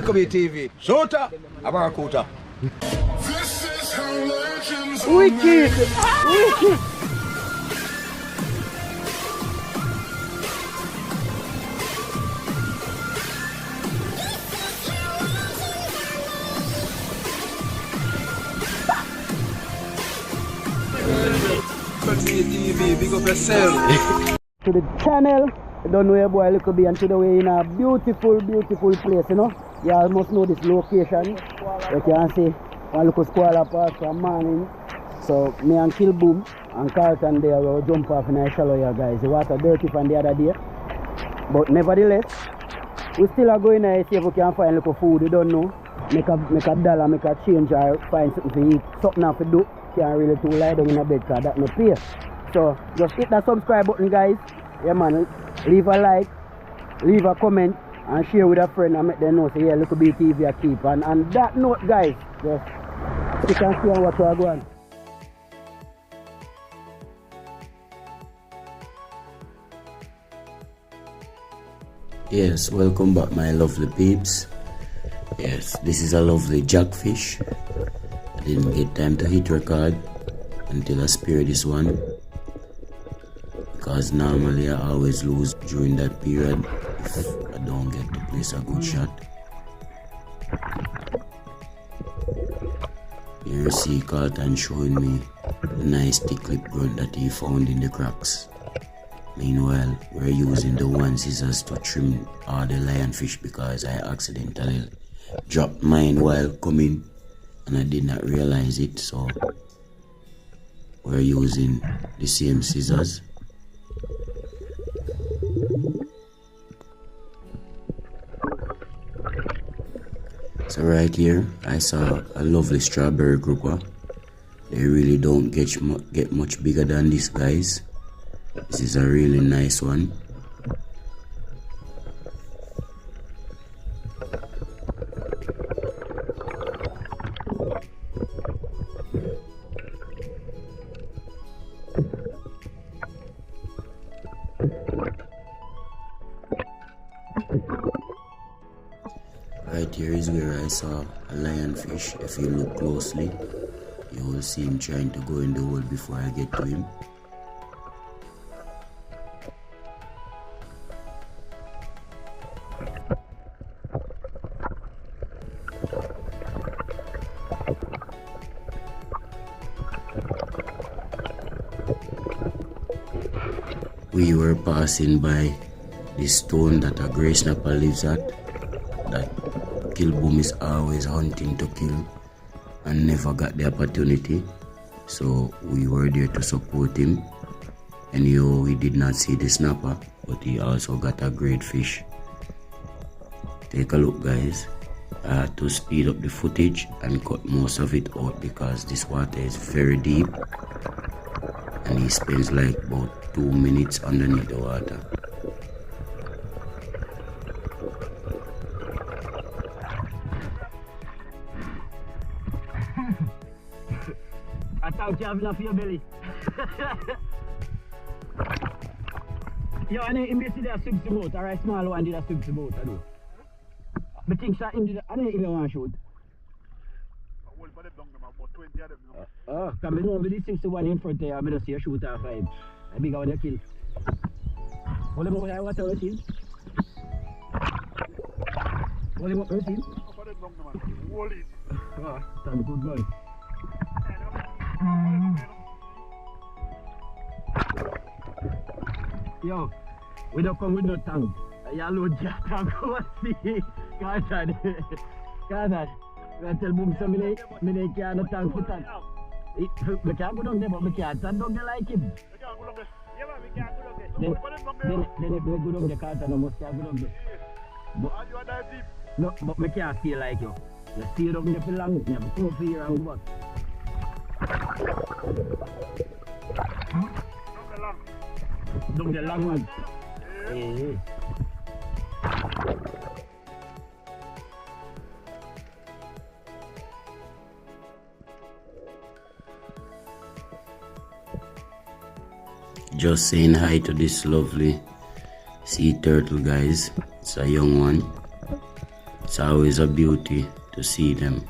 It could be TV. Shooter, a barracuda. Wicked! Wicked! TV, big up yourself. To the channel, I don't know where boy little be, and to the way in a beautiful, beautiful place, you know. You all must know this location. You can see one little squall park from morning. So me and Kill Boom and Carlton there will jump off in a shallow here, guys. The water dirty from the other day. But nevertheless, we still are going there see if we can find little food, you don't know. Make a dollar, make a change or find something to eat, something to do. Can't really too lie down in a bed because that no pay. So just hit that subscribe button, guys. Yeah man, leave a like, leave a comment and share with a friend and make them know say yeah, little bit TV I keep. And on that note, guys, just you can see what we are going. Yes, welcome back my lovely peeps. Yes, this is a lovely jackfish. I didn't get time to hit record until I spear this one, because normally I always lose during that period if I don't get to place a good shot. Here you see Carlton showing me the nice thick lip grunt that he found in the cracks. Meanwhile, we're using the one scissors to trim all the lionfish because I accidentally dropped mine while coming and I did not realize it, so we're using the same scissors. So right here I saw a lovely strawberry grouper. They really don't get much bigger than this, guys. This is a really nice one. Right here is where I saw a lionfish. If you look closely, you will see him trying to go in the hole before I get to him. We were passing by this stone that a grey snapper lives at, that Kill Boom is always hunting to kill and never got the opportunity, so we were there to support him. Anyhow, we did not see the snapper, but he also got a great fish. Take a look, guys. I had to speed up the footage and cut most of it out because this water is very deep and he spends like about 2 minutes underneath the water. I thought you have enough for your belly. Yo, I know him did a swim boat, or a small one did a swim boat, I do. But things that him did, I don't even want to shoot. Oh, come on, with this 61 in front there, I'm going to see a shoot off him. I big out the kill. What about what I was seeing? What about what seeing? Oh, that's a good boy. Yo, we don't come with no tongue. You load your tongue, go and see. Can't I tell Boom so me can't no tongue for tongue. We can't go down there, but we can't stand down there like him. Then if we go down there, can't no must go down there. No, but we can't stay like you. You stay down there for long, you have to come here and go back. Down the long one. Hey. Just saying hi to this lovely sea turtle, guys. It's a young one. It's always a beauty to see them.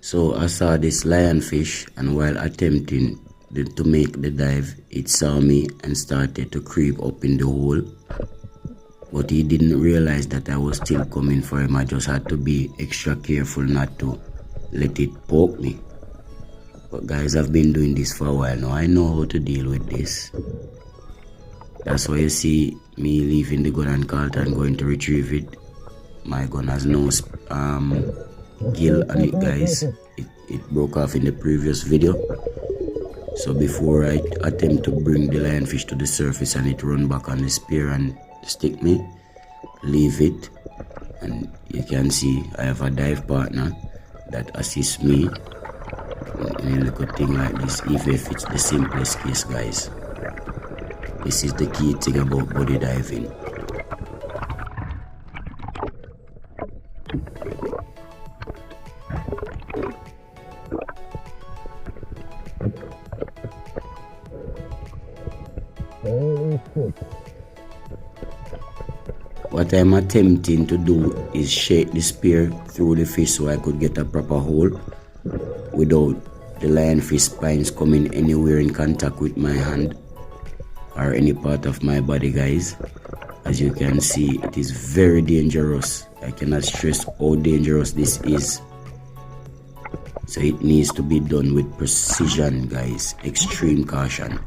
So I saw this lionfish, and while attempting to make the dive, it saw me and started to creep up in the hole. But he didn't realize that I was still coming for him. I just had to be extra careful not to let it poke me. But guys, I've been doing this for a while now. I know how to deal with this. That's why you see me leaving the gun and Carlton going to retrieve it. My gun has no gill on it, guys. It broke off in the previous video. So before I attempt to bring the lionfish to the surface and it run back on the spear and stick me, leave it. And you can see I have a dive partner that assists me in a little thing like this, even if it's the simplest case, guys. This is the key thing about body diving. What I'm attempting to do is shake the spear through the fish so I could get a proper hole without the lionfish spines coming anywhere in contact with my hand or any part of my body, guys. As you can see, it is very dangerous. I cannot stress how dangerous this is. So it needs to be done with precision, guys. Extreme caution.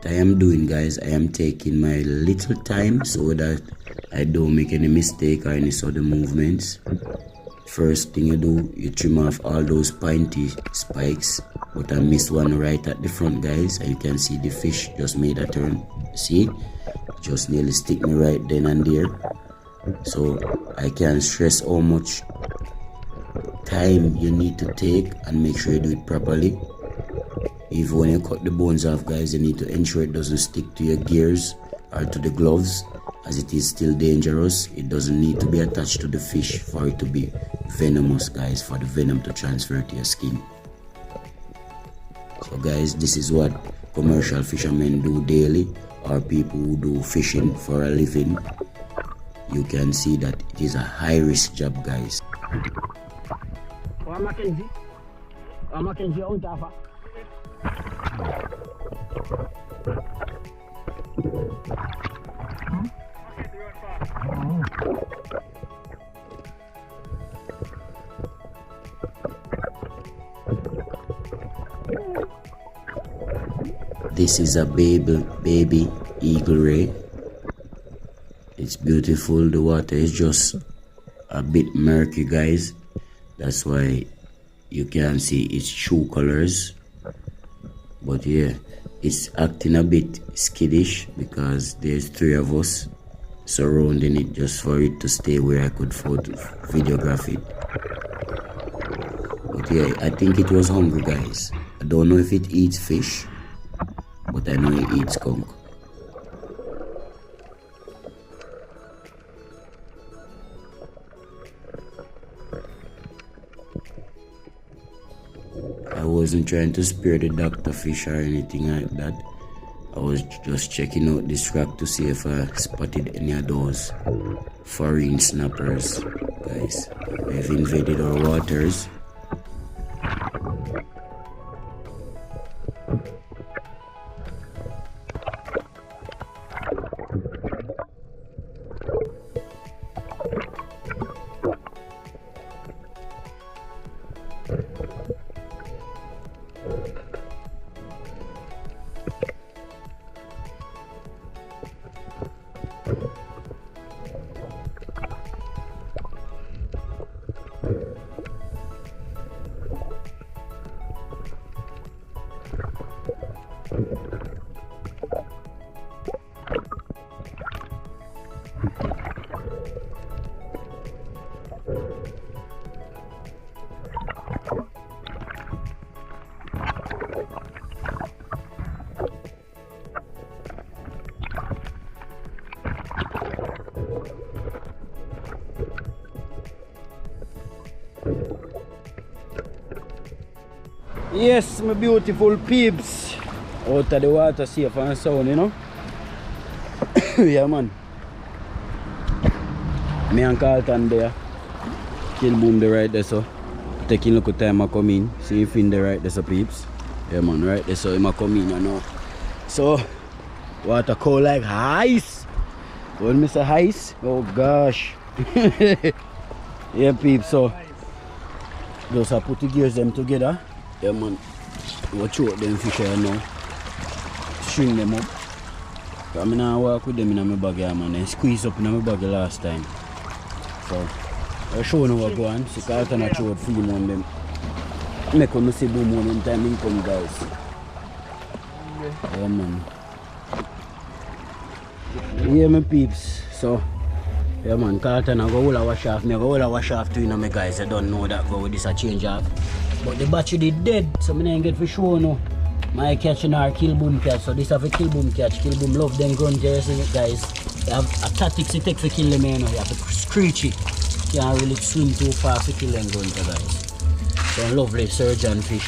I am doing, guys, I am taking my little time so that I don't make any mistake or any sudden movements. First thing you do, you trim off all those pointy spikes, but I missed one right at the front, guys, and you can see the fish just made a turn. See, just nearly stick me right then and there. So I can't stress how much time you need to take and make sure you do it properly. Even when you cut the bones off, guys, you need to ensure it doesn't stick to your gears or to the gloves, as it is still dangerous. It doesn't need to be attached to the fish for it to be venomous, guys, for the venom to transfer to your skin. So guys, this is what commercial fishermen do daily, or people who do fishing for a living. You can see that it is a high risk job, guys. This is a baby eagle ray. It's beautiful. The water is just a bit murky, guys. That's why you can't see its true colors. But yeah, it's acting a bit skittish because there's 3 of us surrounding it just for it to stay where I could videograph it. But yeah, I think it was hungry, guys. I don't know if it eats fish, but I know it eats skunk. I wasn't trying to spear the doctor fish or anything like that. I was just checking out this rock to see if I spotted any of those foreign snappers, guys. They've invaded our waters. Yes, my beautiful peeps. Out of the water, safe and sound, you know. Yeah, man. Me and Carlton there. Kill boom the right there, so. Taking a look at time I come in. See if in the right there, so peeps. Yeah, man, right there, so I come in, you know. So, water cold like ice. When Mr. Ice, oh gosh. Yeah, peeps, so. Just I put the gears them together. Yeah, man. Watch out them fish here now. String them up. I mean, I walk with them in my bag, yeah, man. They squeeze up in my bag last time. So, I'll show you what go on. So, Carlton I show up film on them. Make them see boom one in time in come, guys. Yeah, man. Yeah, my peeps. So, yeah, man. Carlton I go all a wash off. I go all a wash off too, you know, my guys. I don't know that go with this a change off. But the battery did dead, so I didn't get for sure no. My catching our kill boom catch, so this have a kill boom catch. Kill boom love them grunt, guys. They have a tactics it take for kill them, you know. You have to screech it. You can't really swim too fast to kill them grunt, guys. So lovely surgeon fish.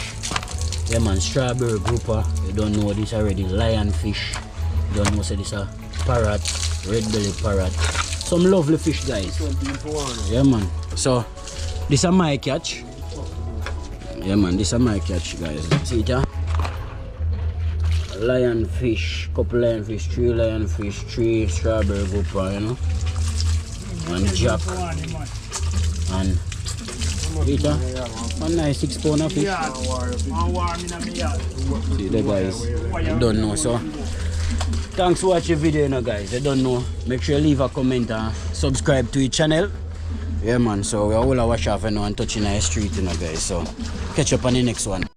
Yeah, man, strawberry grouper. You don't know this already. Lionfish. You don't know, so this a parrot, red belly parrot. Some lovely fish, guys. Yeah, man. So this is my catch. Yeah, man, this is my catch, guys. See it, yeah? Lionfish, couple lionfish, 3 lionfish, 3 strawberry grouper, you know? And jack. And see it, yeah? One nice 6 pound of fish. See the guys. You don't know, so. Thanks for watching the video, you know, guys. You don't know. Make sure you leave a comment and subscribe to the channel. Yeah, man, so we're all a wash off, you know, and touching the street, you know, guys. So catch up on the next one.